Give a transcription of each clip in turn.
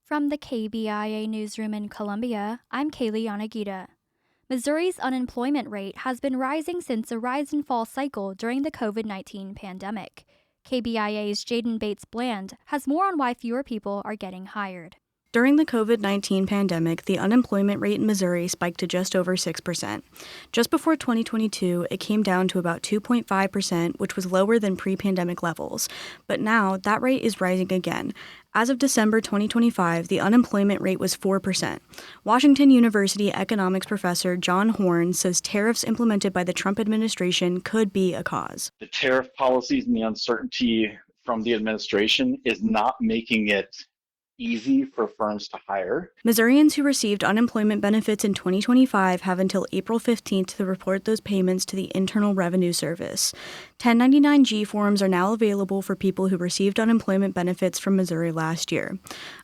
From the KBIA Newsroom in Columbia, I'm Kaylee Yanagita. Missouri's unemployment rate has been rising since a rise and fall cycle during the COVID-19 pandemic. KBIA's Jaden Bates-Bland has more on why fewer people are getting hired. During the COVID-19 pandemic, the unemployment rate in Missouri spiked to just over 6%. Just before 2022, it came down to about 2.5%, which was lower than pre-pandemic levels. But now, that rate is rising again. As of December 2025, the unemployment rate was 4%. Washington University economics professor John Horn says tariffs implemented by the Trump administration could be a cause. The tariff policies and the uncertainty from the administration is not making it easy for firms to hire. Missourians who received unemployment benefits in 2025 have until April 15th to report those payments to the Internal Revenue Service. 1099-G forms are now available for people who received unemployment benefits from Missouri last year.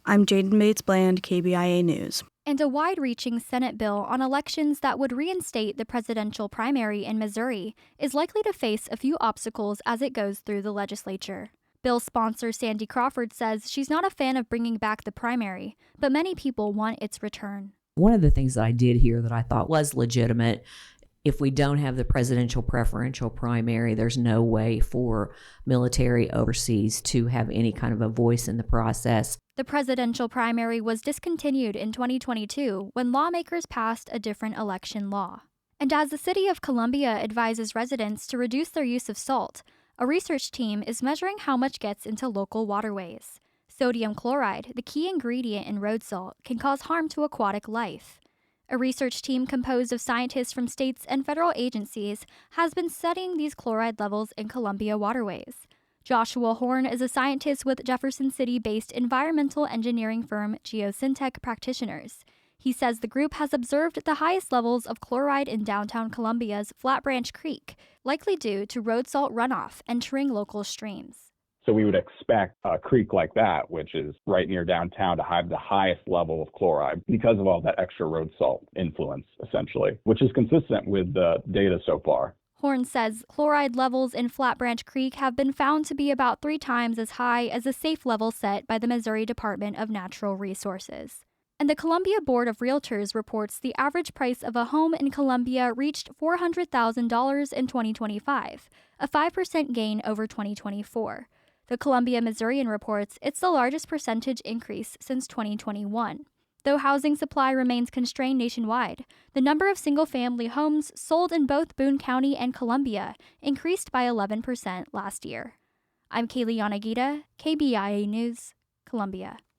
I'm Jaden Bates-Bland, KBIA News. And a wide-reaching Senate bill on elections that would reinstate the presidential primary in Missouri is likely to face a few obstacles as it goes through the legislature. Bill sponsor Sandy Crawford says she's not a fan of bringing back the primary, but many people want its return. One of the things that I did hear that I thought was legitimate, if we don't have the presidential preferential primary, there's no way for military overseas to have any kind of a voice in the process. The presidential primary was discontinued in 2022 when lawmakers passed a different election law. And as the city of Columbia advises residents to reduce their use of salt, a research team is measuring how much gets into local waterways. Sodium chloride, the key ingredient in road salt, can cause harm to aquatic life. A research team composed of scientists from states and federal agencies has been studying these chloride levels in Columbia waterways. Joshua Horn is a scientist with Jefferson City-based environmental engineering firm Geosyntech Practitioners. He says the group has observed the highest levels of chloride in downtown Columbia's Flat Branch Creek, likely due to road salt runoff entering local streams. So we would expect a creek like that, which is right near downtown, to have the highest level of chloride because of all that extra road salt influence, essentially, which is consistent with the data so far. Horn says chloride levels in Flat Branch Creek have been found to be about 3 times as high as the safe level set by the Missouri Department of Natural Resources. And the Columbia Board of Realtors reports the average price of a home in Columbia reached $400,000 in 2025, a 5% gain over 2024. The Columbia Missourian reports it's the largest percentage increase since 2021. Though housing supply remains constrained nationwide, the number of single-family homes sold in both Boone County and Columbia increased by 11% last year. I'm Kaylee Yanagita, KBIA News, Columbia.